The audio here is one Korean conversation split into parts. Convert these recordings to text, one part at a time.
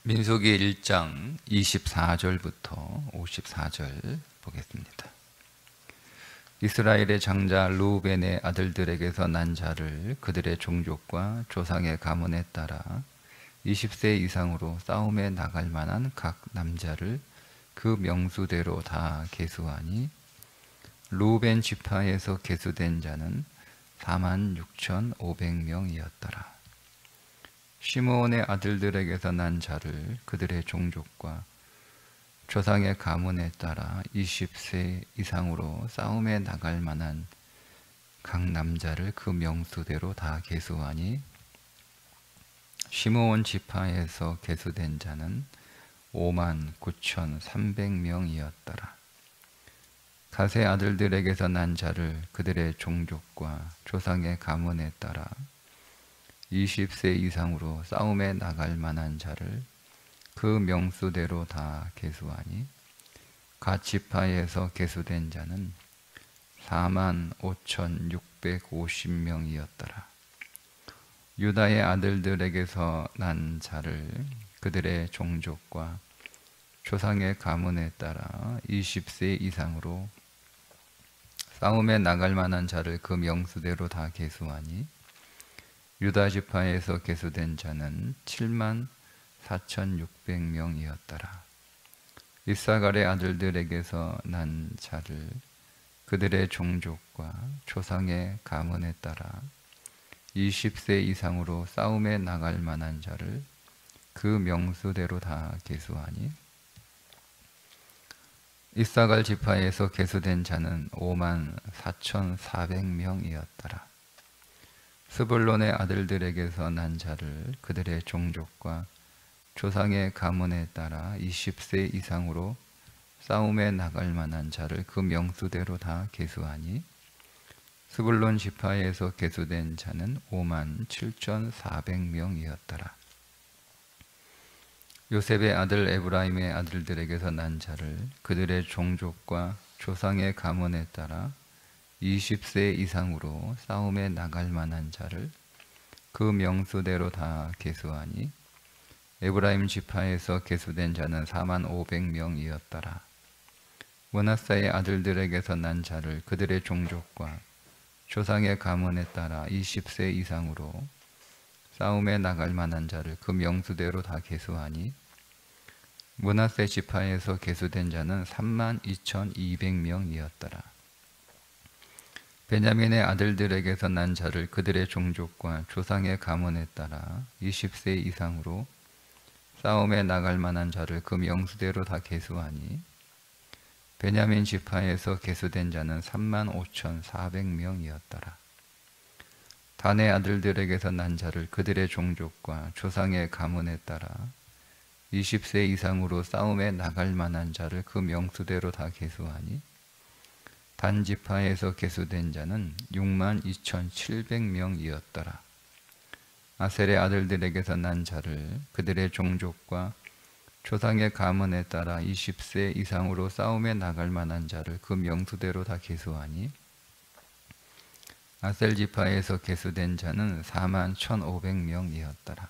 민수기 1장 24절부터 54절 보겠습니다. 이스라엘의 장자 르우벤의 아들들에게서 난 자를 그들의 종족과 조상의 가문에 따라 20세 이상으로 싸움에 나갈 만한 각 남자를 그 명수대로 다 계수하니 르우벤 지파에서 계수된 자는 46,500명이었더라. 시므온의 아들들에게서 난 자를 그들의 종족과 조상의 가문에 따라 20세 이상으로 싸움에 나갈 만한 각 남자를 그 명수대로 다 계수하니 시므온 지파에서 계수된 자는 59,300명이었더라. 갓의 아들들에게서 난 자를 그들의 종족과 조상의 가문에 따라 20세 이상으로 싸움에 나갈 만한 자를 그 명수대로 다 계수하니 갓 지파에서 계수된 자는 45,650명이었더라. 유다의 아들들에게서 난 자를 그들의 종족과 조상의 가문에 따라 20세 이상으로 싸움에 나갈 만한 자를 그 명수대로 다 계수하니 유다 지파에서 계수된 자는 74,600명이었더라. 이사갈의 아들들에게서 난 자를 그들의 종족과 조상의 가문에 따라 20세 이상으로 싸움에 나갈 만한 자를 그 명수대로 다 계수하니 이사갈 지파에서 계수된 자는 54,400명이었더라. 스불론의 아들들에게서 난 자를 그들의 종족과 조상의 가문에 따라 20세 이상으로 싸움에 나갈 만한 자를 그 명수대로 다 계수하니 스불론 지파에서 계수된 자는 57,400명이었더라. 요셉의 아들 에브라임의 아들들에게서 난 자를 그들의 종족과 조상의 가문에 따라 20세 이상으로 싸움에 나갈 만한 자를 그 명수대로 다 계수하니 에브라임 지파에서 계수된 자는 45,000명이었더라. 므낫세의 아들들에게서 난 자를 그들의 종족과 조상의 가문에 따라 20세 이상으로 싸움에 나갈 만한 자를 그 명수대로 다 계수하니 므낫세 지파에서 계수된 자는 32,200명이었더라. 베냐민의 아들들에게서 난 자를 그들의 종족과 조상의 가문에 따라 20세 이상으로 싸움에 나갈 만한 자를 그 명수대로 다 계수하니 베냐민 지파에서 계수된 자는 35,400명이었더라. 단의 아들들에게서 난 자를 그들의 종족과 조상의 가문에 따라 20세 이상으로 싸움에 나갈 만한 자를 그 명수대로 다 계수하니 단 지파에서 계수된 자는 62,700명이었더라. 아셀의 아들들에게서 난 자를 그들의 종족과 조상의 가문에 따라 20세 이상으로 싸움에 나갈 만한 자를 그 명수대로 다 계수하니 아셀 지파에서 계수된 자는 41,500명이었더라.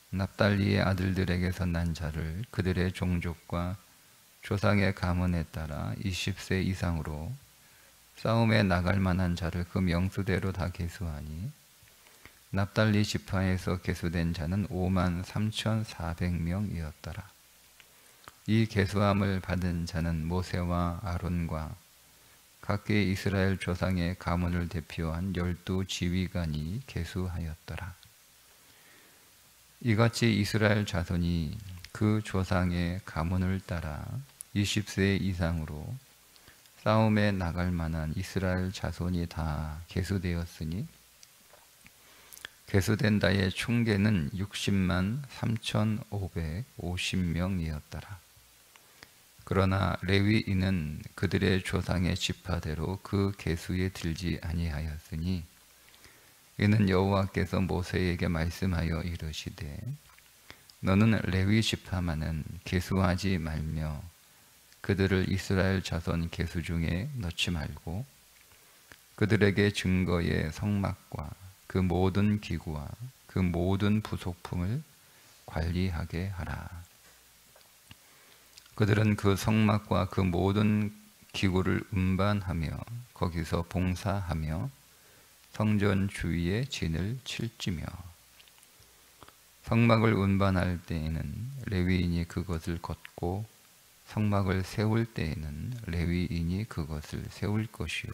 납달리의 아들들에게서 난 자를 그들의 종족과 조상의 가문에 따라 20세 이상으로 싸움에 나갈 만한 자를 그 명수대로 다 계수하니 납달리 지파에서 계수된 자는 53,400명이었더라. 이 계수함을 받은 자는 모세와 아론과 각기 이스라엘 조상의 가문을 대표한 12지휘관이 계수하였더라. 이같이 이스라엘 자손이 그 조상의 가문을 따라 20세 이상으로 싸움에 나갈 만한 이스라엘 자손이 다 계수되었으니 계수된 자의 총계는 603,550명이었더라. 그러나 레위인은 그들의 조상의 지파대로 그 계수에 들지 아니하였으니 이는 여호와께서 모세에게 말씀하여 이르시되 너는 레위 지파만은 계수하지 말며 그들을 이스라엘 자손 계수 중에 넣지 말고 그들에게 증거의 성막과 그 모든 기구와 그 모든 부속품을 관리하게 하라. 그들은 그 성막과 그 모든 기구를 운반하며 거기서 봉사하며 성전 주위에 진을 칠지며, 성막을 운반할 때에는 레위인이 그것을 걷고 성막을 세울 때에는 레위인이 그것을 세울 것이요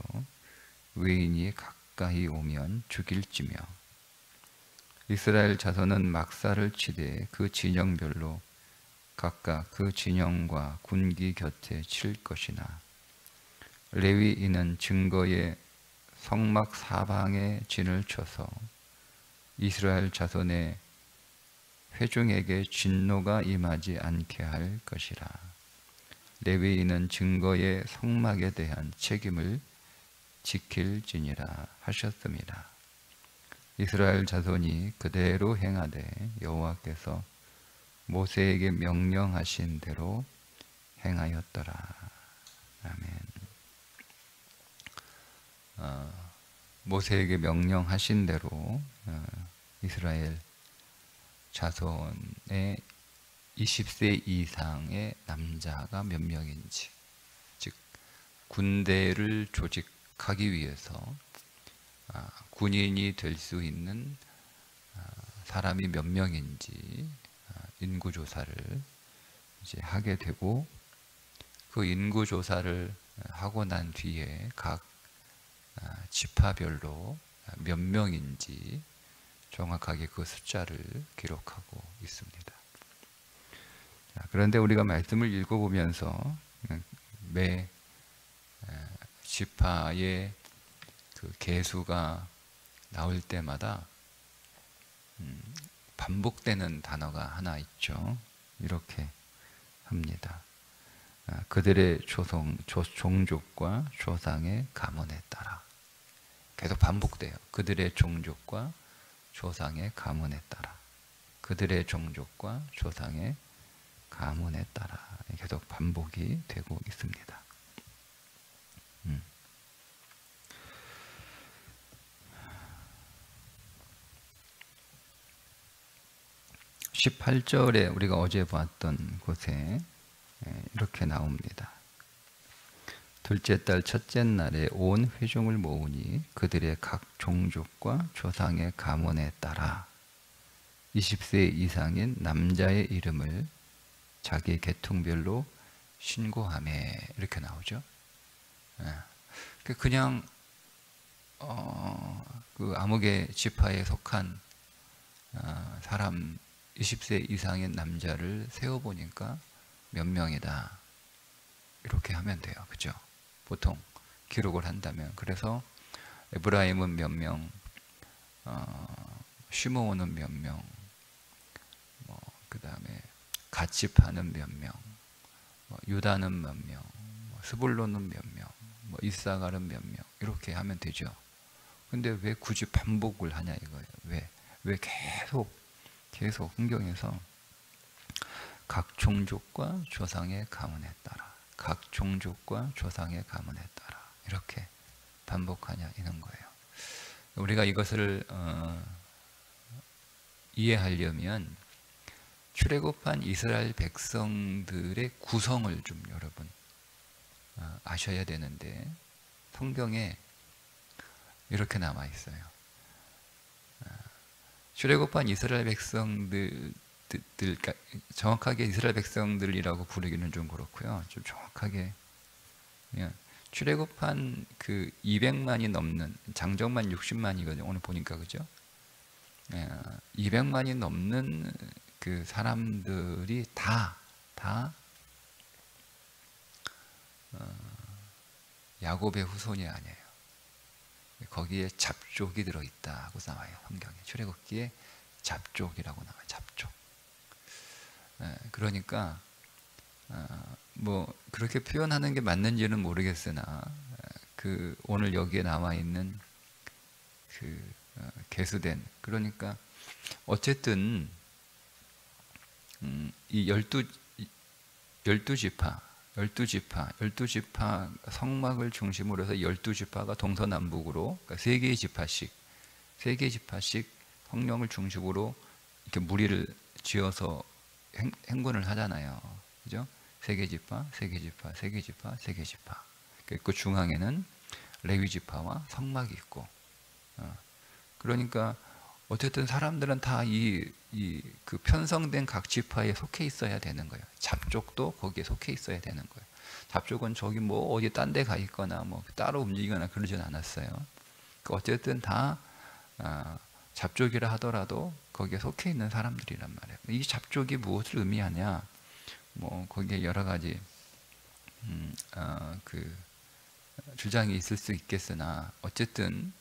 외인이 가까이 오면 죽일지며, 이스라엘 자손은 막사를 치되 그 진영별로 각각 그 진영과 군기 곁에 칠 것이나, 레위인은 증거의 성막 사방에 진을 쳐서 이스라엘 자손의 회중에게 진노가 임하지 않게 할 것이라. 레위인은 증거의 성막에 대한 책임을 지킬지니라 하셨습니다. 이스라엘 자손이 그대로 행하되 여호와께서 모세에게 명령하신 대로 행하였더라. 아멘. 모세에게 명령하신 대로 이스라엘 자손의 20세 이상의 남자가 몇 명인지, 즉 군대를 조직하기 위해서 군인이 될 수 있는 사람이 몇 명인지 인구조사를 이제 하게 되고, 그 인구조사를 하고 난 뒤에 각 지파별로 몇 명인지 정확하게 그 숫자를 기록하고 있습니다. 그런데 우리가 말씀을 읽어보면서 매 지파의 그 계수가 나올 때마다 반복되는 단어가 하나 있죠. 이렇게 합니다. 그들의 종족과 조상의 가문에 따라. 계속 반복돼요. 그들의 종족과 조상의 가문에 따라. 그들의 종족과 조상의 가문에 따라. 계속 반복이 되고 있습니다. 18절에 우리가 어제 보았던 곳에 이렇게 나옵니다. 둘째 달 첫째 날에 온 회중을 모으니 그들의 각 종족과 조상의 가문에 따라 20세 이상인 남자의 이름을 자기 계통별로 신고하매, 이렇게 나오죠. 그냥 그 아무개 지파에 속한 사람 20세 이상인 남자를 세어보니까 몇 명이다, 이렇게 하면 돼요. 그죠? 보통 기록을 한다면. 그래서 에브라임은 몇 명, 시므온은 몇 명, 그 다음에 갓지파는 몇 명, 유다는 몇 명, 스불론은 몇 명, 이사갈은 몇 명, 이렇게 하면 되죠. 근데 왜 굳이 반복을 하냐 이거예요. 왜 계속 성경에서 각 종족과 조상의 가문에 따라, 각 종족과 조상의 가문에 따라 이렇게 반복하냐 이런 거예요. 우리가 이것을 이해하려면 출애굽한 이스라엘 백성들의 구성을 좀 여러분 아셔야 되는데, 성경에 이렇게 남아 있어요. 출애굽한 이스라엘 백성들, 그러니까 정확하게 이스라엘 백성들이라고 부르기는 좀 그렇고요. 좀 정확하게 출애굽한 그 200만이 넘는, 장정만 60만이거든요. 오늘 보니까, 그죠? 200만이 넘는 그 사람들이 다 야곱의 후손이 아니에요. 거기에 잡족이 들어있다고 나와요. 성경에 출애굽기에 잡족이라고 나와요. 잡족. 그러니까 뭐 그렇게 표현하는 게 맞는지는 모르겠으나 그 오늘 여기에 나와 있는 그 계수된, 그러니까 어쨌든 이 12지파 성막을 중심으로 해서 12지파가 동서남북으로, 그러니까 세 개의 지파씩 성령을 중심으로 이렇게 무리를 지어서 행군을 하잖아요. 그죠? 세계지파, 세계지파, 세계지파, 세계지파. 그 중앙에는 레위지파와 성막이 있고, 그러니까 어쨌든 사람들은 다 그 편성된 각 지파에 속해 있어야 되는 거예요. 잡족도 거기에 속해 있어야 되는 거예요. 잡족은 저기 뭐 어디 딴 데 가 있거나 뭐 따로 움직이거나 그러진 않았어요. 어쨌든 다 잡족이라 하더라도 거기에 속해 있는 사람들이란 말이에요. 이 잡족이 무엇을 의미하냐? 뭐 거기에 여러 가지 그 주장이 있을 수 있겠으나 어쨌든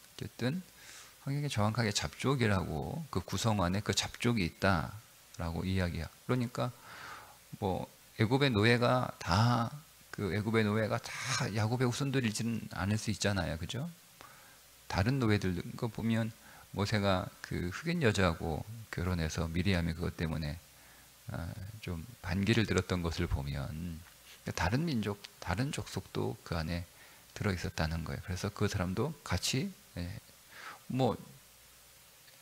성경에 정확하게 잡족이라고 그 구성원에 그 잡족이 있다라고 이야기야. 그러니까 뭐 애굽의 노예가 다 야곱의 후손들이지는 않을 수 있잖아요, 그죠? 다른 노예들 거 보면 모세가 그 흑인 여자하고 결혼해서 미리암이 그것 때문에 좀 반기를 들었던 것을 보면 다른 민족, 다른 족속도 그 안에 들어 있었다는 거예요. 그래서 그 사람도 같이 뭐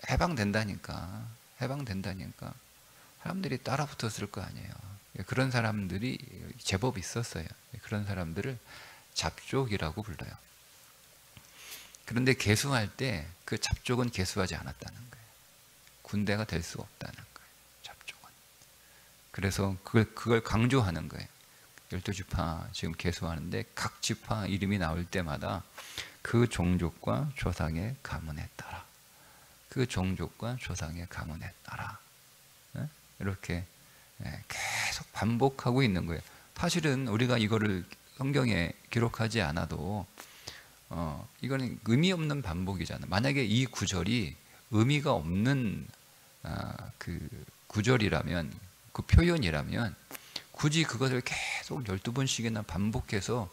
해방된다니까 사람들이 따라 붙었을 거 아니에요. 그런 사람들이 제법 있었어요. 그런 사람들을 잡족이라고 불러요. 그런데 계수할 때 그 잡족은 계수하지 않았다는 거예요. 군대가 될 수 없다는 거예요. 잡족은. 그래서 그걸 강조하는 거예요. 12지파 지금 계수하는데 각 지파 이름이 나올 때마다 그 종족과 조상의 가문에 따라, 그 종족과 조상의 가문에 따라 이렇게 계속 반복하고 있는 거예요. 사실은 우리가 이거를 성경에 기록하지 않아도 이거는 의미 없는 반복이잖아요. 만약에 이 구절이 의미가 없는 그 구절이라면, 그 표현이라면 굳이 그것을 계속 12번씩이나 반복해서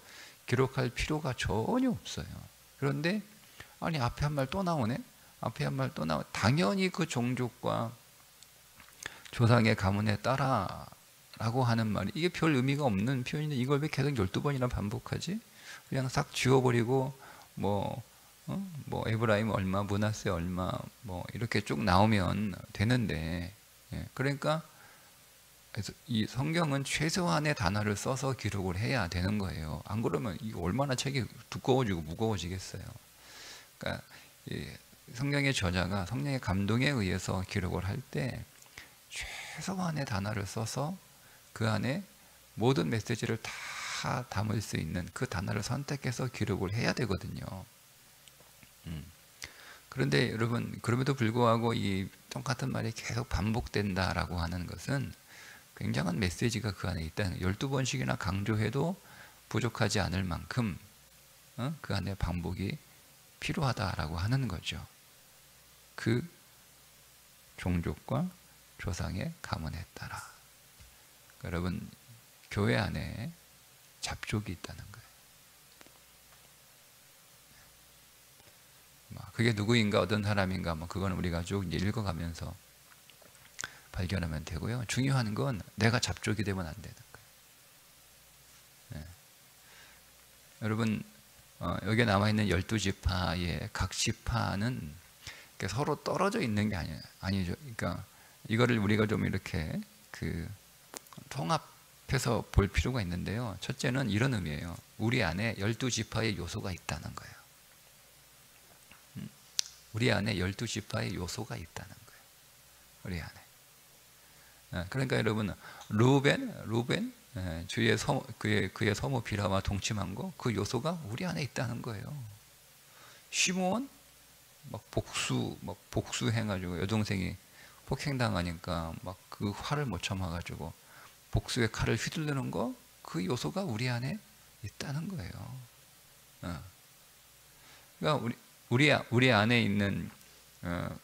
기록할 필요가 전혀 없어요. 그런데 아니 앞에 한 말 또 나오네? 앞에 한 말 또 나오네? 당연히 그 종족과 조상의 가문에 따라 라고 하는 말이 이게 별 의미가 없는 표현인데 이걸 왜 계속 12번이나 반복하지? 그냥 싹 지워버리고 뭐 에브라임 얼마, 므낫세 얼마 뭐 이렇게 쭉 나오면 되는데, 그러니까 그래서 이 성경은 최소한의 단어를 써서 기록을 해야 되는 거예요. 안 그러면 이거 얼마나 책이 두꺼워지고 무거워지겠어요. 그러니까 이 성경의 저자가 성령의 감동에 의해서 기록을 할 때 최소한의 단어를 써서 그 안에 모든 메시지를 다 담을 수 있는 그 단어를 선택해서 기록을 해야 되거든요. 그런데 여러분, 그럼에도 불구하고 이 똑같은 말이 계속 반복된다라고 하는 것은 굉장한 메시지가 그 안에 있다는, 12번씩이나 강조해도 부족하지 않을 만큼 그 안에 반복이 필요하다라고 하는 거죠. 그 종족과 조상의 가문에 따라. 여러분, 교회 안에 잡족이 있다는 거예요. 그게 누구인가, 어떤 사람인가, 그거는 우리가 쭉 이제 읽어가면서 발견하면 되고요. 중요한 건 내가 잡족이 되면 안 되는 거예요. 여러분, 여기에 남아있는 12지파의 각 지파는 서로 떨어져 있는 게 아니죠. 그러니까 이거를 우리가 좀 이렇게 통합해서 볼 필요가 있는데요. 첫째는 이런 의미예요. 우리 안에 12지파의 요소가 있다는 거예요. 우리 안에 12지파의 요소가 있다는 거예요. 우리 안에. 그러니까 여러분, 루벤, 그의 서모 비라와 동침한 거, 그 요소가 우리 안에 있다는 거예요. 시므온, 복수해가지고 여동생이 폭행당하니까 그 화를 못 참아가지고 복수의 칼을 휘두르는 거, 그 요소가 우리 안에 있다는 거예요. 그러니까 우리 안에 있는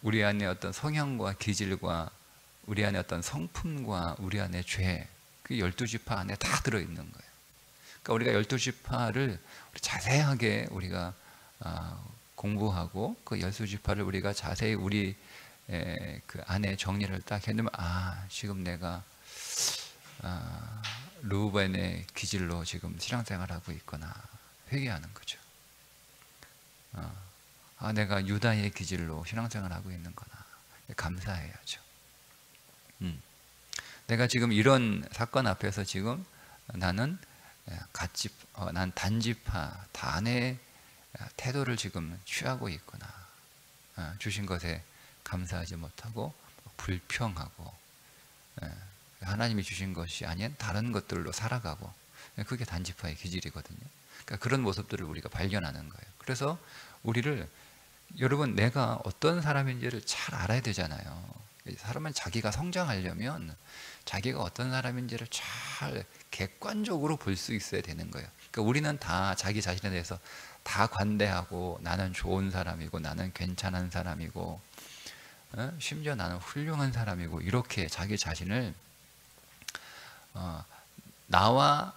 우리 안에 어떤 성향과 기질과 우리 안에 어떤 성품과 우리 안에 죄, 그 12지파 안에 다 들어있는 거예요. 그러니까 우리가 12지파를 자세하게 우리가 공부하고 그 12지파를 우리가 자세히 우리 그 안에 정리를 딱 해놓으면 지금 내가 르우벤의 기질로 지금 신앙생활하고 있구나 회개하는 거죠. 내가 유다의 기질로 신앙생활하고 있는 거나 감사해야죠. 내가 지금 이런 사건 앞에서 지금 나는 난 단지파, 단의 태도를 지금 취하고 있구나. 주신 것에 감사하지 못하고 불평하고 하나님이 주신 것이 아닌 다른 것들로 살아가고, 그게 단지파의 기질이거든요. 그러니까 그런 모습들을 우리가 발견하는 거예요. 그래서 우리를, 여러분, 내가 어떤 사람인지를 잘 알아야 되잖아요. 사람은 자기가 성장하려면 자기가 어떤 사람인지를 잘 객관적으로 볼 수 있어야 되는 거예요. 그러니까 우리는 다 자기 자신에 대해서 다 관대하고, 나는 좋은 사람이고, 나는 괜찮은 사람이고, 심지어 나는 훌륭한 사람이고, 이렇게 자기 자신을 나와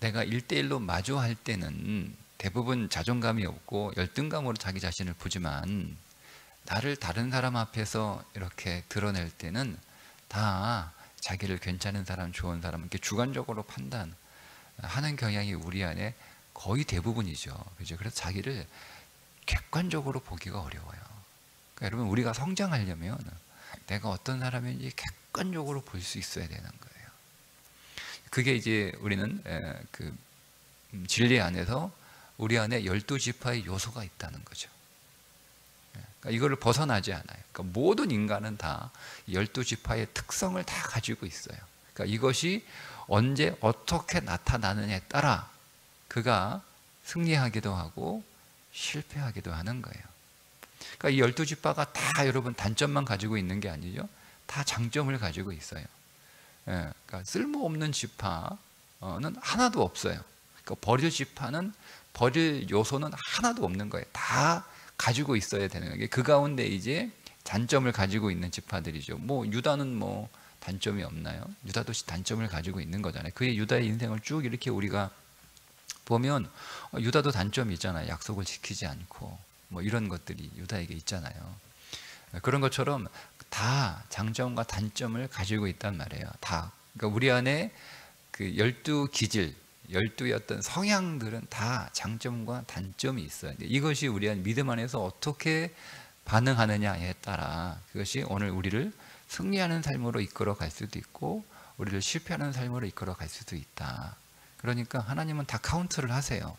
내가 1대1로 마주할 때는 대부분 자존감이 없고 열등감으로 자기 자신을 보지만, 나를 다른 사람 앞에서 이렇게 드러낼 때는 다 자기를 괜찮은 사람, 좋은 사람, 이렇게 주관적으로 판단하는 경향이 우리 안에 거의 대부분이죠. 그죠? 그래서 자기를 객관적으로 보기가 어려워요. 그러니까 여러분, 우리가 성장하려면 내가 어떤 사람인지 객관적으로 볼 수 있어야 되는 거예요. 그게 이제 우리는 진리 안에서 우리 안에 12지파의 요소가 있다는 거죠. 그러니까 이거를 벗어나지 않아요. 그러니까 모든 인간은 다 12지파의 특성을 다 가지고 있어요. 그러니까 이것이 언제 어떻게 나타나느냐에 따라 그가 승리하기도 하고 실패하기도 하는 거예요. 그러니까 이 12지파가 다 여러분 단점만 가지고 있는 게 아니죠. 다 장점을 가지고 있어요. 그러니까 쓸모없는 지파는 하나도 없어요. 그러니까 버릴 지파는, 버릴 요소는 하나도 없는 거예요. 다 가지고 있어야 되는 거예요. 그 가운데 이제 단점을 가지고 있는 지파들이죠. 뭐 유다는 뭐 단점이 없나요? 유다도 단점을 가지고 있는 거잖아요. 그의 유다의 인생을 쭉 이렇게 우리가 보면 유다도 단점이 있잖아요. 약속을 지키지 않고 뭐 이런 것들이 유다에게 있잖아요. 그런 것처럼 다 장점과 단점을 가지고 있단 말이에요. 다. 그러니까 우리 안에 그 12기질, 12의 어떤 성향들은 다 장점과 단점이 있어요. 이것이 우리 안 믿음 안에서 어떻게 반응하느냐에 따라 그것이 오늘 우리를 승리하는 삶으로 이끌어 갈 수도 있고, 우리를 실패하는 삶으로 이끌어 갈 수도 있다. 그러니까 하나님은 다 카운트를 하세요.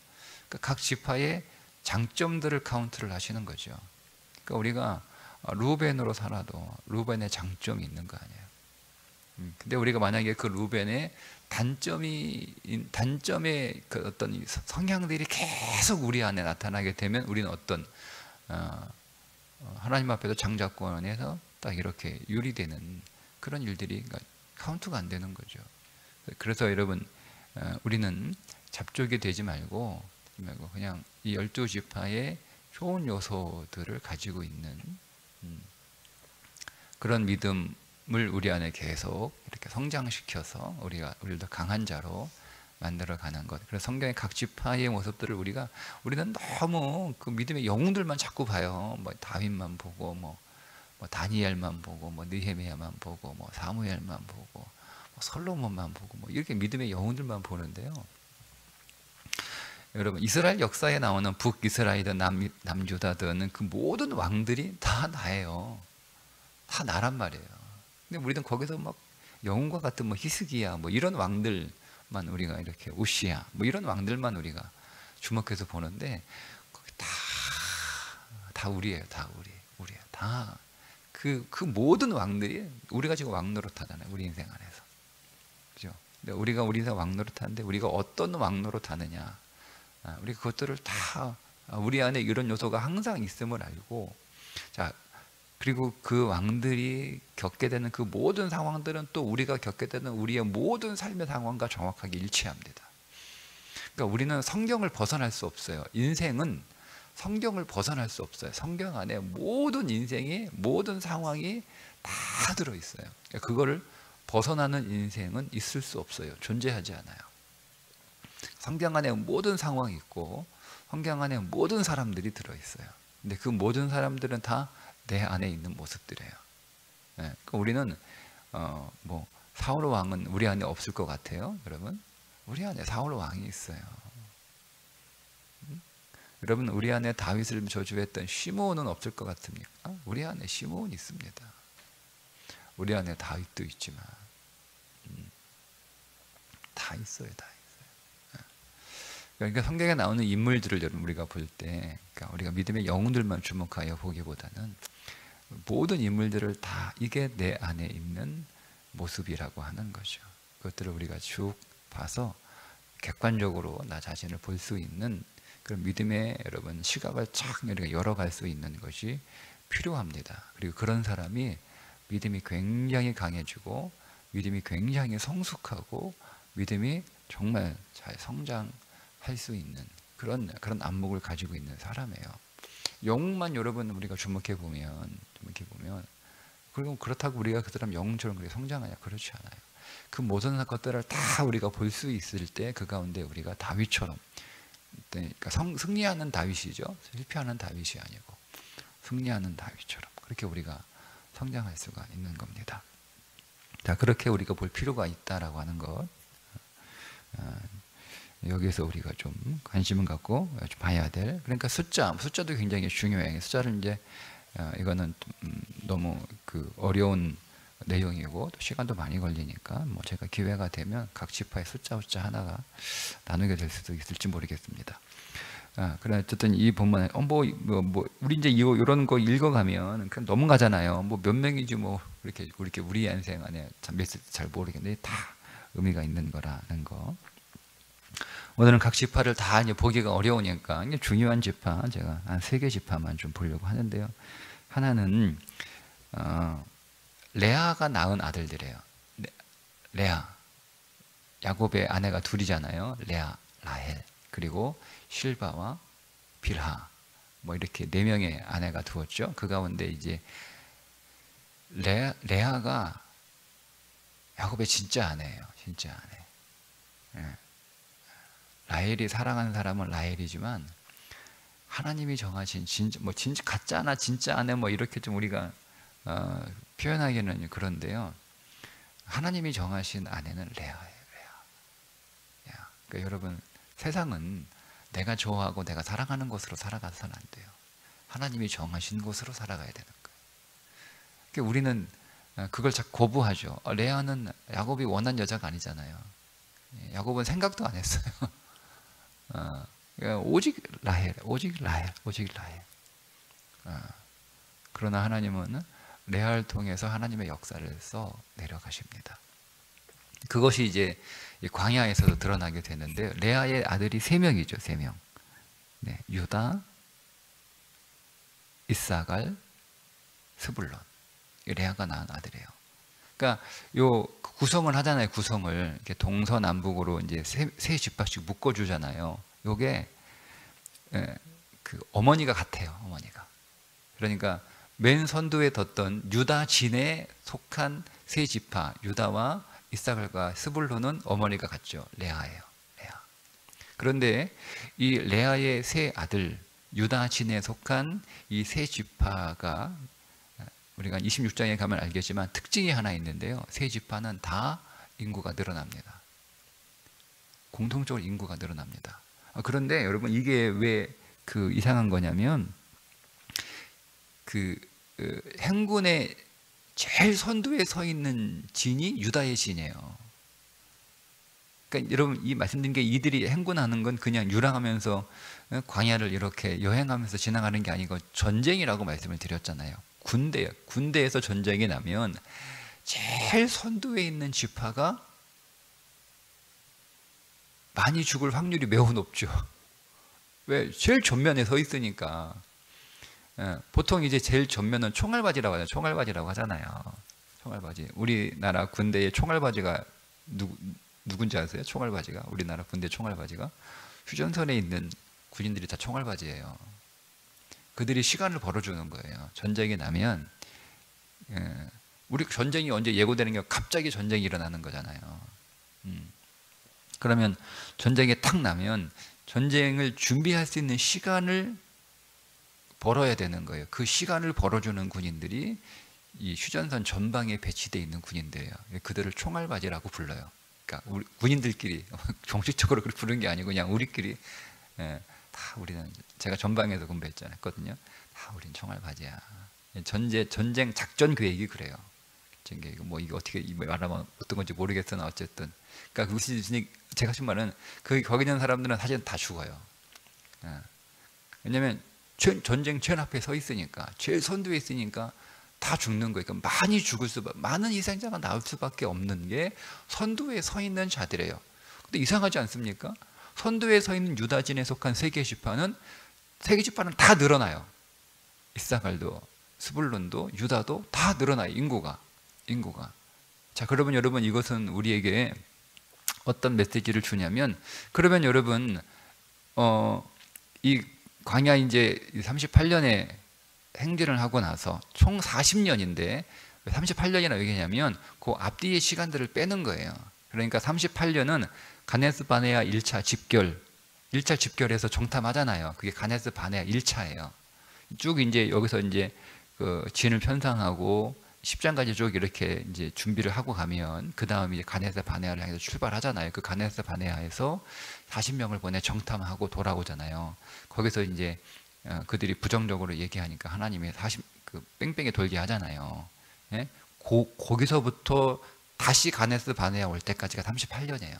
그러니까 각 지파의 장점들을 카운트를 하시는 거죠. 그러니까 우리가 루벤으로 살아도 루벤의 장점이 있는 거 아니에요. 근데 우리가 만약에 그 루벤의 단점의 그 어떤 성향들이 계속 우리 안에 나타나게 되면 우리는 어떤 하나님 앞에서 장자권에서 딱 이렇게 유리되는 그런 일들이 카운트가 안 되는 거죠. 그래서 여러분, 우리는 잡족이 되지 말고 그냥 이 12지파의 좋은 요소들을 가지고 있는 그런 믿음을 우리 안에 계속 이렇게 성장시켜서 우리도 강한 자로 만들어가는 것. 그래서 성경의 각 지파의 모습들을 우리는 너무 그 믿음의 영웅들만 자꾸 봐요. 뭐 다윗만 보고, 뭐 다니엘만 보고, 뭐 느헤미야만 보고, 뭐 사무엘만 보고, 뭐 솔로몬만 보고, 뭐 이렇게 믿음의 영웅들만 보는데요. 여러분, 이스라엘 역사에 나오는 북이스라엘이든 남유다든 그 모든 왕들이 다 나예요. 다 나란 말이에요. 근데 우리는 거기서 막 영웅과 같은 뭐 히스기야 뭐 이런 왕들만 우리가 이렇게 우시야 뭐 이런 왕들만 우리가 주목해서 보는데, 거기 다 우리예요. 다 우리예요. 다 그 모든 왕들이 우리가 지금 왕노릇하잖아요. 우리 인생 안에서. 그죠? 근데 우리가 우리 인생 왕노릇하는데 우리가 어떤 왕노릇하느냐, 우리 그것들을 다 우리 안에 이런 요소가 항상 있음을 알고, 자, 그리고 그 왕들이 겪게 되는 그 모든 상황들은 또 우리가 겪게 되는 우리의 모든 삶의 상황과 정확하게 일치합니다. 그러니까 우리는 성경을 벗어날 수 없어요. 인생은 성경을 벗어날 수 없어요. 성경 안에 모든 인생의 모든 상황이 다 들어있어요. 그러니까 그거를 벗어나는 인생은 있을 수 없어요. 존재하지 않아요. 성경 안에 모든 상황이 있고 성경 안에 모든 사람들이 들어있어요. 근데 그 모든 사람들은 다 내 안에 있는 모습들이에요. 그러니까 우리는 뭐 사울 왕은 우리 안에 없을 것 같아요, 여러분? 우리 안에 사울 왕이 있어요. 여러분, 우리 안에 다윗을 저주했던 시므온은 없을 것 같습니까? 우리 안에 시므온이 있습니다. 우리 안에 다윗도 있지만 다 있어요, 다 있어요. 그러니까 성경에 나오는 인물들을 여러분 우리가 볼 때, 그러니까 우리가 믿음의 영웅들만 주목하여 보기보다는 모든 인물들을 다 이게 내 안에 있는 모습이라고 하는 거죠. 그것들을 우리가 쭉 봐서 객관적으로 나 자신을 볼 수 있는 그런 믿음의 여러분 시각을 쫙 우리가 열어갈 수 있는 것이 필요합니다. 그리고 그런 사람이 믿음이 굉장히 강해지고 믿음이 굉장히 성숙하고 믿음이 정말 잘 성장할 수 있는 그런 안목을 가지고 있는 사람이에요. 영웅만 여러분 우리가 주목해 보면 그리고 그렇다고 우리가 그 사람 영웅처럼 그렇게 성장하냐? 그렇지 않아요. 그 모든 것들을 다 우리가 볼 수 있을 때 그 가운데 우리가 다윗처럼, 그러니까 승리하는 다윗이죠. 실패하는 다윗이 아니고 승리하는 다윗처럼 그렇게 우리가 성장할 수가 있는 겁니다. 자, 그렇게 우리가 볼 필요가 있다라고 하는 것, 여기에서 우리가 좀 관심을 갖고 좀 봐야 될. 그러니까 숫자도 굉장히 중요해요. 숫자를 이제 이거는 너무 그 어려운 내용이고 또 시간도 많이 걸리니까 뭐 제가 기회가 되면 각 지파의 숫자 하나가 나누게 될 수도 있을지 모르겠습니다. 그래 어쨌든 이 본문에 우리 이제 이런 거 읽어가면 그냥 넘어가잖아요. 뭐 몇 명이지 뭐 이렇게 우리 인생 안에 몇 잘 모르겠는데 다 의미가 있는 거라는 거. 오늘은 각 지파를 다 이제 보기가 어려우니까 중요한 지파 제가 한 3개 지파만 좀 보려고 하는데요. 하나는 레아가 낳은 아들들이에요. 레아, 야곱의 아내가 둘이잖아요. 레아, 라헬, 그리고 실바와 빌하, 뭐 이렇게 4명의 아내가 두었죠. 그 가운데 이제 레아가 야곱의 진짜 아내예요. 진짜 아내. 예. 라헬이 사랑하는 사람은 라헬이지만 하나님이 정하신 진짜 가짜 아내, 진짜 아내 뭐 이렇게 좀 우리가 표현하기는 그런데요. 하나님이 정하신 아내는 레아예요. 레아. 그러니까 여러분 세상은 내가 좋아하고 내가 사랑하는 곳으로 살아가서는 안 돼요. 하나님이 정하신 곳으로 살아가야 되는 거예요. 그러니까 우리는 그걸 자꾸 거부하죠. 레아는 야곱이 원한 여자가 아니잖아요. 야곱은 생각도 안 했어요. 오직 라헬. 그러나 하나님은 레아를 통해서 하나님의 역사를 써 내려가십니다. 그것이 이제 광야에서도 드러나게 되는데 레아의 아들이 3명이죠. 3명. 네, 유다, 이사갈, 스불론. 레아가 낳은 아들이에요. 그러니까 요 구성을 하잖아요. 구성을 이렇게 동서남북으로 이제 세 지파씩 묶어주잖아요. 요게 그 어머니가 같아요. 어머니가. 그러니까 맨 선두에 뒀던 유다 진에 속한 세 지파 유다와 이사갈과 스불론은 어머니가 같죠. 레아예요. 레아. 그런데 이 레아의 세 아들 유다 진에 속한 이 세 지파가 우리가 26장에 가면 알겠지만 특징이 하나 있는데요. 세 지파는 다 인구가 늘어납니다. 공통적으로 인구가 늘어납니다. 그런데 여러분 이게 왜 그 이상한 거냐면 그 행군의 제일 선두에 서 있는 진이 유다의 진이에요. 그러니까 여러분 이 말씀드린 게 이들이 행군하는 건 그냥 유랑하면서 광야를 이렇게 여행하면서 지나가는 게 아니고 전쟁이라고 말씀을 드렸잖아요. 군대에서 전쟁이 나면 제일 선두에 있는 지파가 많이 죽을 확률이 매우 높죠. 왜? 제일 전면에 서 있으니까. 보통 이제 제일 전면은 총알바지라고 하잖아요. 총알바지라고 하잖아요. 총알바지. 우리나라 군대의 총알바지가 누군지 아세요? 총알바지가. 우리나라 군대 총알바지가 휴전선에 있는 군인들이 다 총알바지예요. 그들이 시간을 벌어주는 거예요. 전쟁이 나면 우리 전쟁이 언제 예고되는 게 갑자기 전쟁이 일어나는 거잖아요. 그러면 전쟁이 탁 나면 전쟁을 준비할 수 있는 시간을 벌어야 되는 거예요. 그 시간을 벌어주는 군인들이 이 휴전선 전방에 배치되어 있는 군인들이에요. 그들을 총알바지라고 불러요. 그러니까 우리 군인들끼리 정식적으로 그렇게 부르는 게 아니고 그냥 우리끼리 다 우리는 제가 전방에서 공부했거든요. 다 우린 총알바지야. 전쟁 작전 계획이 그래요. 뭐 이게 어떻게 말하면 어떤 건지 모르겠으나 어쨌든 그러니까 그것이 제가 하신 말은 거기 있는 사람들은 사실은 다 죽어요. 예. 왜냐하면 전쟁 최 앞에 서 있으니까 제일 선두에 있으니까 다 죽는 거예요. 그러니까 많은 희생자가 나올 수밖에 없는 게 선두에 서 있는 자들이에요. 근데 이상하지 않습니까? 선두에 서 있는 유다진에 속한 세계 지파는 다 늘어나요. 이사갈도 스불론도 유다도 다 늘어나요. 인구가. 자, 그러면 여러분 이것은 우리에게 어떤 메시지를 주냐면, 그러면 여러분 이 광야 이제 38년에 행진을 하고 나서 총 40년인데 38년이나 얘기냐면 그 앞뒤의 시간들을 빼는 거예요. 그러니까 38년은 가네스 바네아 1차 집결에서 정탐하잖아요. 그게 가네스 바네아 1차예요. 쭉 이제 여기서 이제 그 진을 편성하고 10장까지 쭉 이렇게 이제 준비를 하고 가면 그 다음에 이제 가네스 바네아를 향해서 출발하잖아요. 그 가네스 바네아에서 40명을 보내 정탐하고 돌아오잖아요. 거기서 이제 그들이 부정적으로 얘기하니까 하나님이 그 뺑뺑이 돌게 하잖아요. 예? 거기서부터 다시 가네스 바네아 올 때까지가 38년이에요.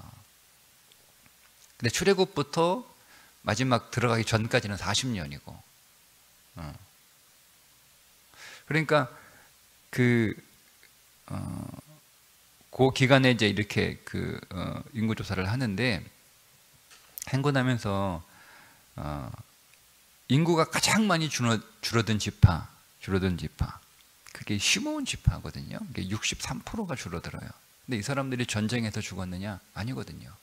근데 출애굽부터 마지막 들어가기 전까지는 40년이고. 그러니까 그 기간에 이제 이렇게 인구 조사를 하는데 행군하면서 인구가 가장 많이 줄어든 지파 그게 시므온 지파거든요. 그게 63%가 줄어들어요. 근데 이 사람들이 전쟁에서 죽었느냐? 아니거든요.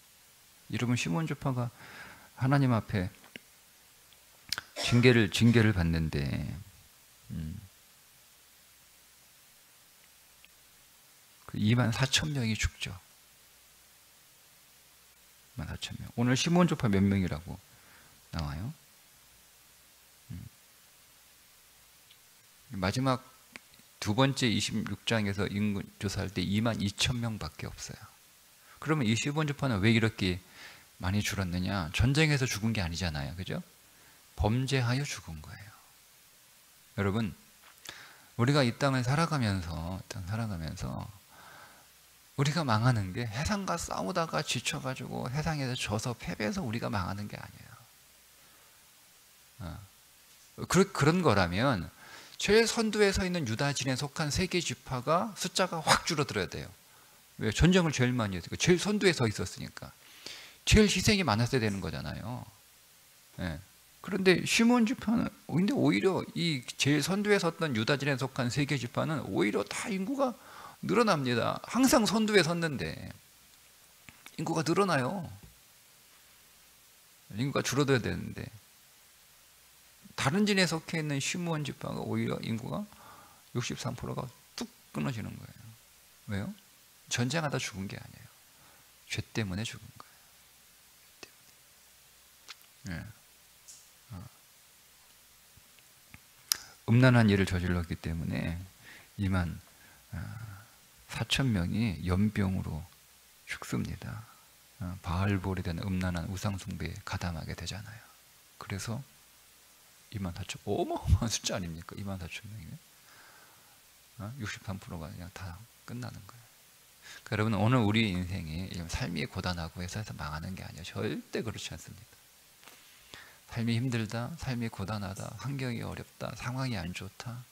여러분 시므온 지파가 하나님 앞에 징계를 받는데 24,000명이 죽죠. 24,000명. 오늘 시므온 지파 몇 명이라고 나와요? 마지막 두 번째 26장에서 인구 조사할 때 22,000명밖에 없어요. 그러면 이 시므온 지파는 왜 이렇게 많이 줄었느냐? 전쟁에서 죽은 게 아니잖아요. 그죠? 범죄하여 죽은 거예요. 여러분, 우리가 이 땅을 살아가면서 우리가 망하는 게 세상과 싸우다가 지쳐가지고 세상에서 져서 패배해서 우리가 망하는 게 아니에요. 그런 거라면 제일 선두에 서 있는 유다진에 속한 세계 지파가 숫자가 확 줄어들어야 돼요. 왜? 전쟁을 제일 많이 했으니까 제일 선두에 서 있었으니까 제일 희생이 많았어야 되는 거잖아요. 네. 그런데 시므온 지파는 근데 오히려 이 제일 선두에 섰던 유다진에 속한 세계 지파는 오히려 다 인구가 늘어납니다. 항상 선두에 섰는데 인구가 늘어나요. 인구가 줄어들어야 되는데 다른 진에 속해 있는 시므온 지파가 오히려 인구가 63%가 뚝 끊어지는 거예요. 왜요? 전쟁하다 죽은 게 아니에요. 죄 때문에 죽은 거예요. 네. 음란한 일을 저질렀기 때문에 24,000명이 연병으로 죽습니다. 바알볼에 대한 음란한 우상숭배에 가담하게 되잖아요. 그래서 24,000, 어마어마한 숫자 아닙니까? 24,000명이면 63%가 그냥 다 끝나는 거예요. 그러니까 여러분 오늘 우리 인생이 삶이 고단하고 해서 망하는 게 아니에요. 절대 그렇지 않습니다. 삶이 힘들다, 삶이 고단하다, 환경이 어렵다, 상황이 안 좋다.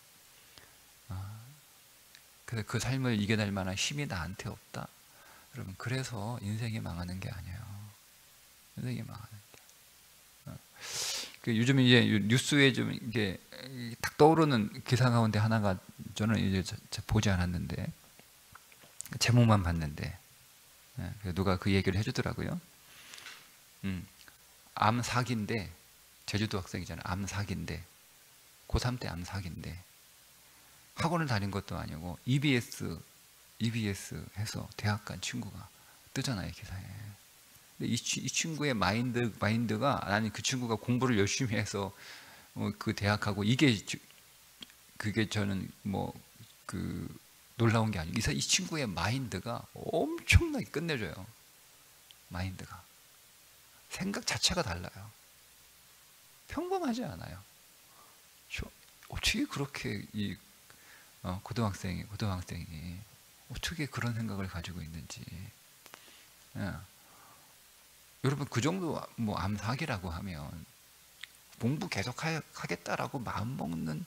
그래서 그 삶을 이겨낼 만한 힘이 나한테 없다. 여러분 그래서 인생이 망하는 게 아니에요. 인생이 망하는 게. 요즘 이제 뉴스에 좀 이게 딱 떠오르는 기사 가운데 하나가 저는 이제 보지 않았는데 제목만 봤는데 누가 그 얘기를 해주더라고요. 암 사기인데 제주도 학생이잖아요. 암 사기인데 고3 때 암 사기인데 학원을 다닌 것도 아니고 EBS 해서 대학 간 친구가 뜨잖아요 기사에. 근데 이 친구의 마인드가 나는 그 친구가 공부를 열심히 해서 그 대학하고 그게 저는 놀라운 게 아니고 이 친구의 마인드가 엄청나게 끝내줘요. 마인드가 생각 자체가 달라요. 평범하지 않아요. 어떻게 그렇게 고등학생이 어떻게 그런 생각을 가지고 있는지. 예. 여러분 그 정도 뭐 암사기라고 하면 공부 계속 하겠다라고 마음 먹는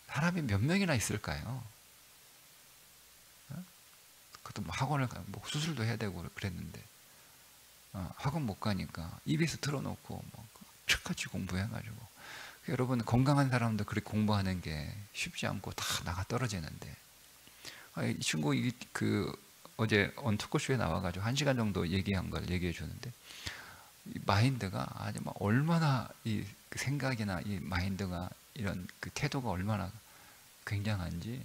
사람이 몇 명이나 있을까요? 그것도 뭐 학원을 뭐 수술도 해야 되고 그랬는데 학원 못 가니까 EBS 틀어놓고 뭐 책같이 공부해가지고. 여러분 건강한 사람도 그렇게 공부하는 게 쉽지 않고 다 나가 떨어지는데, 이 친구 그 어제 언토크쇼에 나와가지고 1시간 정도 얘기한 걸 얘기해 주는데, 이 마인드가 아주 막 얼마나 이 생각이나 이 마인드가 이런 그 태도가 얼마나 굉장한지,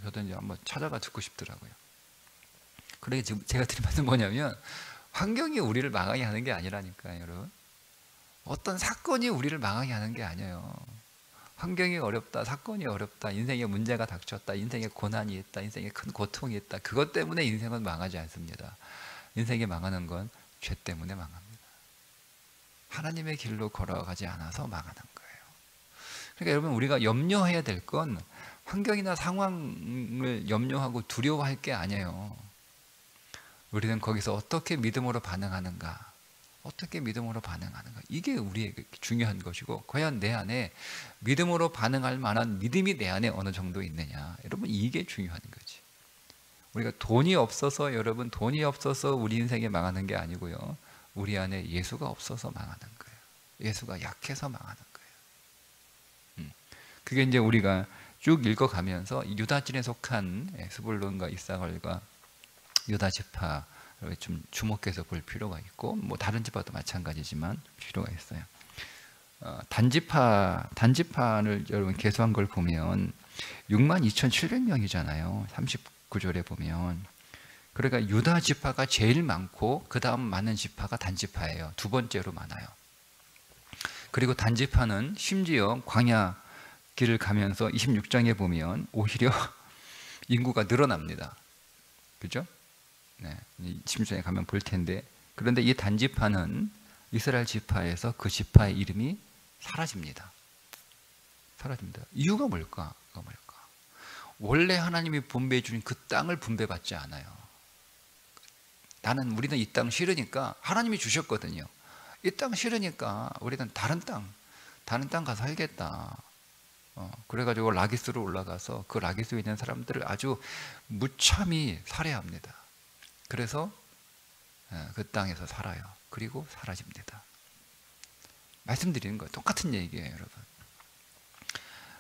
저도 이제 한번 찾아가 듣고 싶더라고요. 그러게 지금 제가 드린 말씀 뭐냐면, 환경이 우리를 망하게 하는 게 아니라니까요, 여러분. 어떤 사건이 우리를 망하게 하는 게 아니에요. 환경이 어렵다, 사건이 어렵다, 인생에 문제가 닥쳤다, 인생에 고난이 있다, 인생에 큰 고통이 있다, 그것 때문에 인생은 망하지 않습니다. 인생이 망하는 건 죄 때문에 망합니다. 하나님의 길로 걸어가지 않아서 망하는 거예요. 그러니까 여러분, 우리가 염려해야 될 건 환경이나 상황을 염려하고 두려워할 게 아니에요. 우리는 거기서 어떻게 믿음으로 반응하는가, 어떻게 믿음으로 반응하는가, 이게 우리에게 중요한 것이고, 과연 내 안에 믿음으로 반응할 만한 믿음이 내 안에 어느 정도 있느냐, 여러분 이게 중요한 거지. 우리가 돈이 없어서, 여러분 돈이 없어서 우리 인생이 망하는 게 아니고요, 우리 안에 예수가 없어서 망하는 거예요. 예수가 약해서 망하는 거예요. 그게 이제 우리가 쭉 읽어가면서 유다진에 속한 스불론과 이사갈과 유다 지파를 좀 주목해서 볼 필요가 있고, 뭐 다른 지파도 마찬가지지만 필요가 있어요. 단지파를 여러분 계수한 걸 보면 62,700명이잖아요. 39절에 보면. 그러니까 유다 지파가 제일 많고 그 다음 많은 지파가 단지파예요. 두 번째로 많아요. 그리고 단지파는 심지어 광야 길을 가면서 26장에 보면 오히려 인구가 늘어납니다. 그죠? 네, 26장에 가면 볼 텐데, 그런데 이 단지파는 이스라엘 지파에서 그 지파의 이름이 사라집니다. 사라집니다. 이유가 뭘까? 원래 하나님이 분배해 주신 그 땅을 분배받지 않아요. 우리는 이 땅 싫으니까, 하나님이 주셨거든요. 이 땅 싫으니까 우리는 다른 땅 가서 살겠다. 그래가지고 라기스로 올라가서 그 라기스에 있는 사람들을 아주 무참히 살해합니다. 그래서 그 땅에서 살아요. 그리고 사라집니다. 말씀드리는 거예요. 똑같은 얘기예요, 여러분.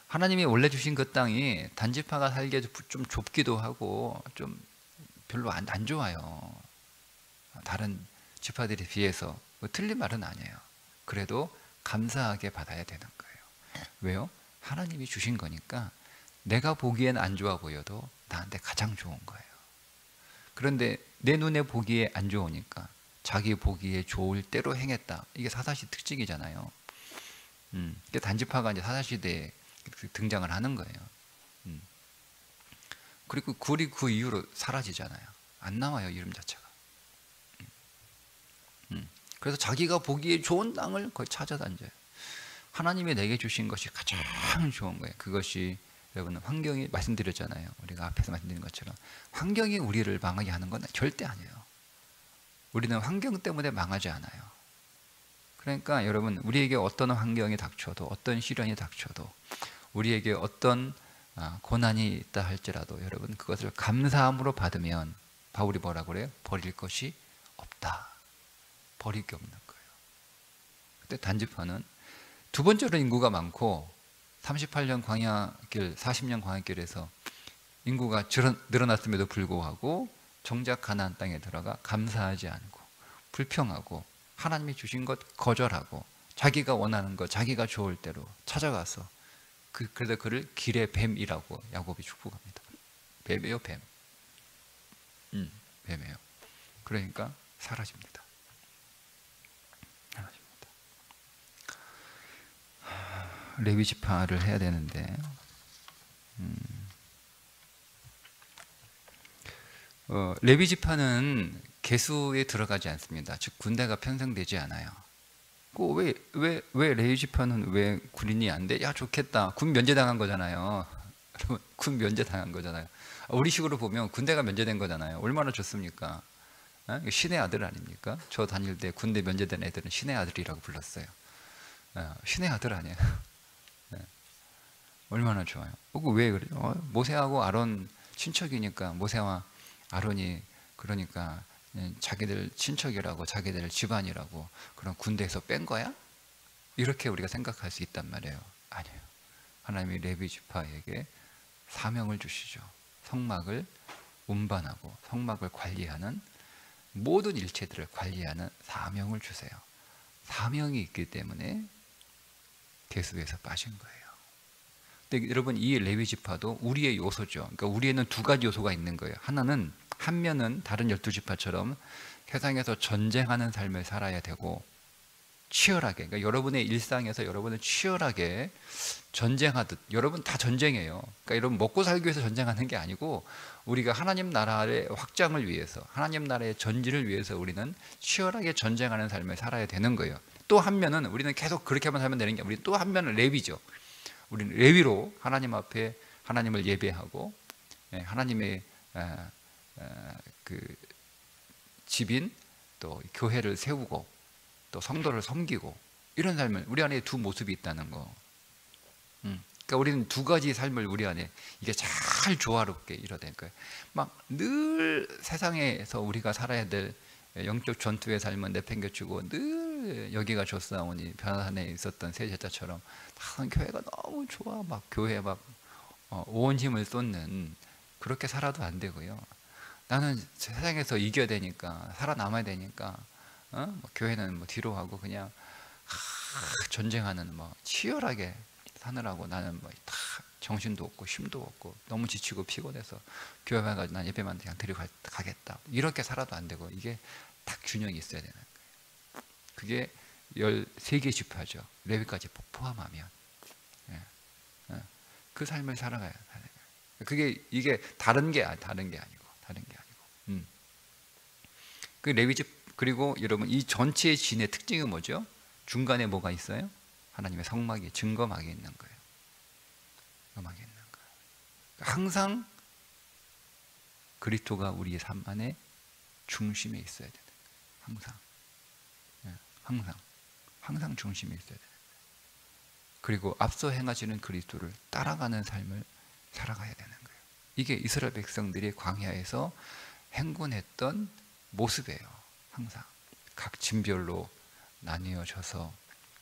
하나님이 원래 주신 그 땅이 단지파가 살기에 좀 좁기도 하고 좀 별로 안 좋아요. 다른 지파들에 비해서. 뭐 틀린 말은 아니에요. 그래도 감사하게 받아야 되는 거예요. 왜요? 하나님이 주신 거니까 내가 보기엔 안 좋아 보여도 나한테 가장 좋은 거예요. 그런데 내 눈에 보기에 안 좋으니까 자기 보기에 좋을 대로 행했다. 이게 사사시 특징이잖아요. 단지파가 이제 사사시대에 등장을 하는 거예요. 그리고 그 이후로 사라지잖아요. 안 나와요, 이름 자체가. 그래서 자기가 보기에 좋은 땅을 거의 찾아다녀요. 하나님이 내게 주신 것이 가장 좋은 거예요. 그것이 여러분 환경이, 말씀드렸잖아요. 우리가 앞에서 말씀드린 것처럼 환경이 우리를 망하게 하는 건 절대 아니에요. 우리는 환경 때문에 망하지 않아요. 그러니까 여러분, 우리에게 어떤 환경이 닥쳐도, 어떤 시련이 닥쳐도, 우리에게 어떤 고난이 있다 할지라도 여러분 그것을 감사함으로 받으면, 바울이 뭐라고 그래요? 버릴 것이 없다. 버릴 게 없는 거예요. 근데 단지파는 두 번째로 인구가 많고 38년 광야길, 40년 광야길에서 인구가 늘어났음에도 불구하고 정작 가나안 땅에 들어가 감사하지 않고 불평하고 하나님이 주신 것 거절하고 자기가 원하는 것, 자기가 좋을 대로 찾아가서 그래서 그를 길의 뱀이라고 야곱이 축복합니다. 뱀이에요, 뱀. 뱀이에요. 그러니까 사라집니다. 레위 지파를 해야 되는데, 레위 지파는 계수에 들어가지 않습니다. 즉 군대가 편성되지 않아요. 왜 레위 지파는 왜 군인이 안 돼? 야, 좋겠다. 군 면제당한 거잖아요. 여러분, 군 면제당한 거잖아요. 우리식으로 보면 군대가 면제된 거잖아요. 얼마나 좋습니까? 신의 아들 아닙니까? 저 다닐 때 군대 면제된 애들은 신의 아들이라고 불렀어요. 신의 아들 아니에요. 얼마나 좋아요. 왜 그래요? 모세하고 아론 친척이니까, 모세와 아론이 그러니까 자기들 친척이라고, 자기들 집안이라고 그런 군대에서 뺀 거야? 이렇게 우리가 생각할 수 있단 말이에요. 아니에요. 하나님이 레위 지파에게 사명을 주시죠. 성막을 운반하고 성막을 관리하는, 모든 일체들을 관리하는 사명을 주세요. 사명이 있기 때문에 계수에서 빠진 거예요. 근데 여러분, 이 레위 지파도 우리의 요소죠. 그러니까 우리에는 두 가지 요소가 있는 거예요. 하나는, 한 면은 다른 12지파처럼 세상에서 전쟁하는 삶을 살아야 되고, 치열하게, 그러니까 여러분의 일상에서 여러분은 치열하게 전쟁하듯, 여러분 다 전쟁해요. 그러니까 여러분 먹고 살기 위해서 전쟁하는 게 아니고, 우리가 하나님 나라의 확장을 위해서, 하나님 나라의 전진을 위해서 우리는 치열하게 전쟁하는 삶을 살아야 되는 거예요. 또 한 면은, 우리는 계속 그렇게만 살면 되는 게, 우리 또 한 면은 레위죠. 우리는 레위로 하나님 앞에 하나님을 예배하고, 하나님의 그 집인 또 교회를 세우고, 또 성도를 섬기고, 이런 삶을, 우리 안에 두 모습이 있다는 거. 그러니까 우리는 두 가지 삶을 우리 안에 이게 잘 조화롭게 이뤄낼 거예요. 막 늘 세상에서 우리가 살아야 될 영적 전투의 삶은 내팽개치고, 늘 여기가 좋사오니 변화산에 있었던 세 제자처럼 다 교회가 너무 좋아, 막 교회에 막 온 힘을 쏟는, 그렇게 살아도 안 되고요. 나는 세상에서 이겨야 되니까, 살아남아야 되니까, 교회는 뭐 뒤로 하고 그냥 전쟁하는, 뭐 치열하게 사느라고 나는 뭐 다 정신도 없고 힘도 없고 너무 지치고 피곤해서 교회 가가지고 난 예배만 그냥 드리고 가겠다, 이렇게 살아도 안 되고, 이게 딱 균형이 있어야 되는 거예요. 그게 13개 지파죠. 레위까지 포함하면. 그 삶을 살아가야 하는 거예요. 이게 다른 게 아니고. 그 레위집, 그리고 여러분, 이 전체의 진의 특징이 뭐죠? 중간에 뭐가 있어요? 하나님의 성막이, 증거막이 있는 거예요. 증거막이 있는 거예요. 항상 그리스도가 우리의 삶 안에 중심에 있어야 되는 거예요. 항상 중심에 있어야 되는 거예요. 그리고 앞서 행하시는 그리스도를 따라가는 삶을 살아가야 되는 거예요. 이게 이스라엘 백성들이 광야에서 행군했던 모습이에요. 항상 각 진별로 나뉘어져서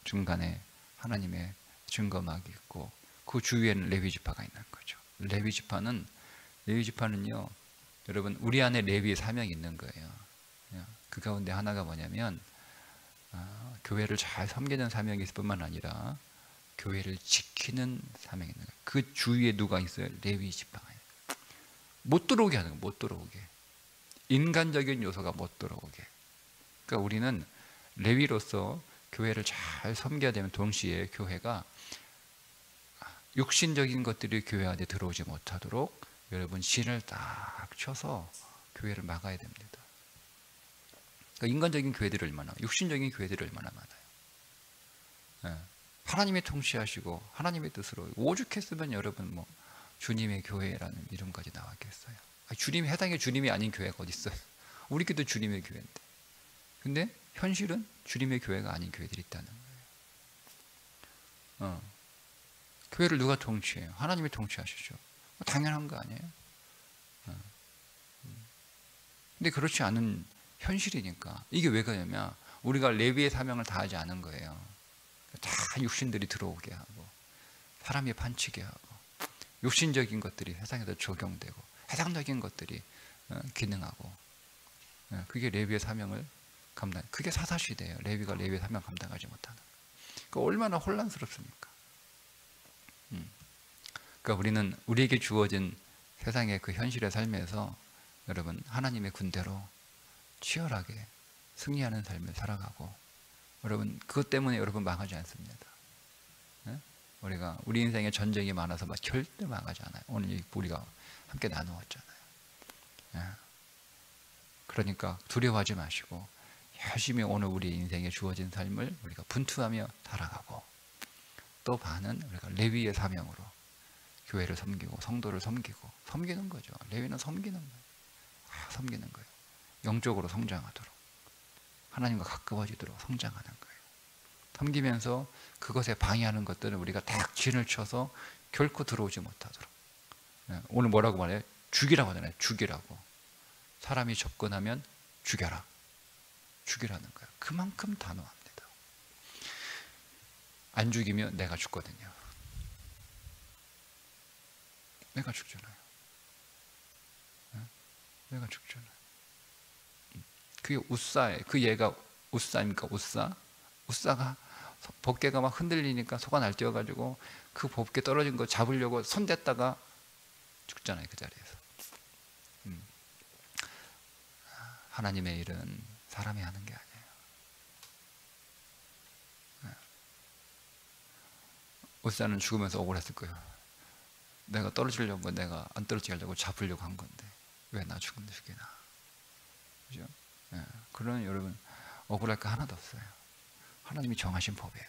중간에 하나님의 증거막이 있고, 그 주위에는 레위 지파가 있는 거죠. 레위 지파는요, 여러분, 우리 안에 레위의 사명이 있는 거예요. 그 가운데 하나가 뭐냐면, 교회를 잘 섬기는 사명이 있을 뿐만 아니라 교회를 지키는 사명이 있는 거예요. 그 주위에 누가 있어요? 레위 지파가 있어요. 못 들어오게 하는 거예요. 못 들어오게. 인간적인 요소가 못 들어오게. 그러니까 우리는 레위로서 교회를 잘 섬겨야 되면, 동시에 교회가 육신적인 것들이 교회 안에 들어오지 못하도록 여러분 진을 딱 쳐서 교회를 막아야 됩니다. 그러니까 인간적인 교회들이 얼마나, 육신적인 교회들이 얼마나 많아요. 하나님이 통치하시고 하나님의 뜻으로 오죽했으면 여러분 뭐 주님의 교회라는 이름까지 나왔겠어요. 주님, 해당의 주님이 아닌 교회가 어디 있어요? 우리끼도 주님의 교회인데. 근데 현실은 주님의 교회가 아닌 교회들이 있다는 거예요. 교회를 누가 통치해요? 하나님이 통치하시죠. 당연한 거 아니에요? 근데 그렇지 않은 현실이니까. 이게 왜 그러냐면, 우리가 레위의 사명을 다하지 않은 거예요. 다 육신들이 들어오게 하고, 사람이 판치게 하고, 육신적인 것들이 세상에서 적용되고, 세상적인 것들이 기능하고, 그게 레위의 사명을 그게 사사시대예요. 레위가 레위의 사명 감당하지 못하는. 그러니까 얼마나 혼란스럽습니까? 그러니까 우리는 우리에게 주어진 세상의 그 현실의 삶에서 여러분, 하나님의 군대로 치열하게 승리하는 삶을 살아가고, 여러분, 그것 때문에 여러분 망하지 않습니다. 우리 인생에 전쟁이 많아서 막 절대 망하지 않아요. 오늘 우리가 함께 나누었잖아요. 그러니까 두려워하지 마시고 열심히 오늘 우리 인생에 주어진 삶을 우리가 분투하며 살아가고, 또 반은 우리가 레위의 사명으로 교회를 섬기고 성도를 섬기고 섬기는 거죠. 레위는 섬기는 거예요. 섬기는 거예요. 영적으로 성장하도록, 하나님과 가까워지도록 성장하는 거예요. 섬기면서 그것에 방해하는 것들은 우리가 딱 진을 쳐서 결코 들어오지 못하도록. 오늘 뭐라고 말해요? 죽이라고 하잖아요. 죽이라고. 사람이 접근하면 죽여라. 죽이라는 거예요. 그만큼 단호합니다. 안 죽이면 내가 죽거든요. 내가 죽잖아요. 내가 죽잖아요. 그게 웃사예요. 그 얘가 웃사입니까? 웃사가 법궤가 막 흔들리니까 소가 날뛰어가지고 그 법궤 떨어진 거 잡으려고 손댔다가 죽잖아요. 그 자리에서. 하나님의 일은 사람이 하는 게 아니에요. 웃사는 죽으면서 억울했을 거예요. 내가 떨어지려고, 내가 안 떨어지게 하려고 잡으려고 한 건데 왜 나 죽이나. 그죠? 그런 여러분 억울할 거 하나도 없어요. 하나님이 정하신 법이에요.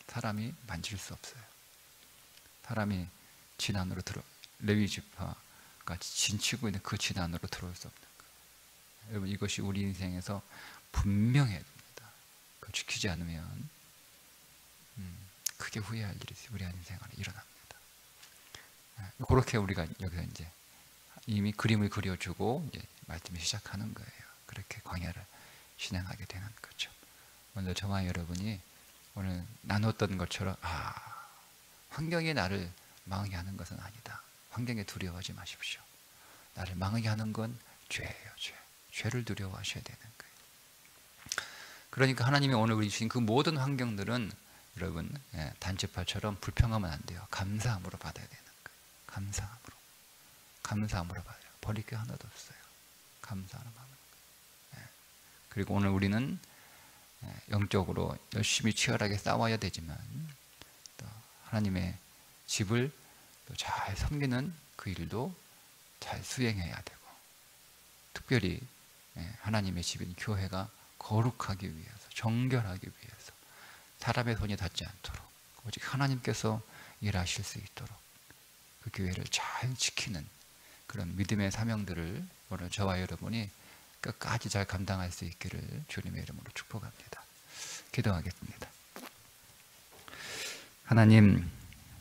사람이 만질 수 없어요. 사람이 진 안으로 레위 지파가 진치고 있는 그 진 안으로 들어올 수 없는 거예요. 여러분 이것이 우리 인생에서 분명해야 됩니다. 그걸 지키지 않으면 크게 후회할 일이 우리 인생 안에 일어납니다. 그렇게 우리가 여기서 이제 이미 그림을 그려주고 이제 말씀이 시작하는 거예요. 그렇게 광야를 진행하게 되는 거죠. 먼저 저와 여러분이 오늘 나눴던 것처럼 환경이 나를 망하게 하는 것은 아니다. 환경에 두려워하지 마십시오. 나를 망하게 하는 건 죄예요. 죄를 두려워하셔야 되는 거예요. 그러니까 하나님이 오늘 우리 주신 그 모든 환경들은 여러분 단체파처럼 불평하면 안 돼요. 감사함으로 받아야 되는 거예요. 감사함으로 받아요. 버릴 게 하나도 없어요. 감사하는 마음으로. 그리고 오늘 우리는 영적으로 열심히 치열하게 싸워야 되지만 또 하나님의 집을 또 잘 섬기는 그 일도 잘 수행해야 되고, 특별히 하나님의 집인 교회가 거룩하기 위해서, 정결하기 위해서 사람의 손이 닿지 않도록 오직 하나님께서 일하실 수 있도록 그 교회를 잘 지키는 그런 믿음의 사명들을 오늘 저와 여러분이 끝까지 잘 감당할 수 있기를 주님의 이름으로 축복합니다. 기도하겠습니다. 하나님,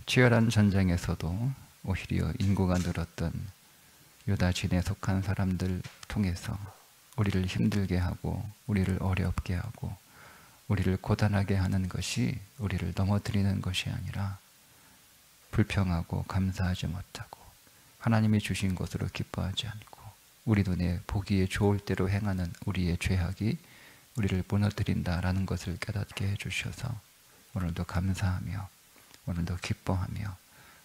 치열한 전쟁에서도 오히려 인구가 늘었던 유다 진에 속한 사람들 통해서 우리를 힘들게 하고 우리를 어렵게 하고 우리를 고단하게 하는 것이 우리를 넘어뜨리는 것이 아니라 불평하고 감사하지 못하고 하나님이 주신 것으로 기뻐하지 않고 우리 눈에 보기에 좋을 대로 행하는 우리의 죄악이 우리를 무너뜨린다라는 것을 깨닫게 해주셔서 오늘도 감사하며 오늘도 기뻐하며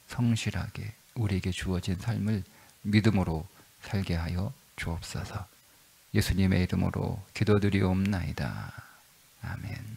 성실하게 우리에게 주어진 삶을 믿음으로 살게 하여 주옵소서. 예수님의 이름으로 기도드리옵나이다. 아멘.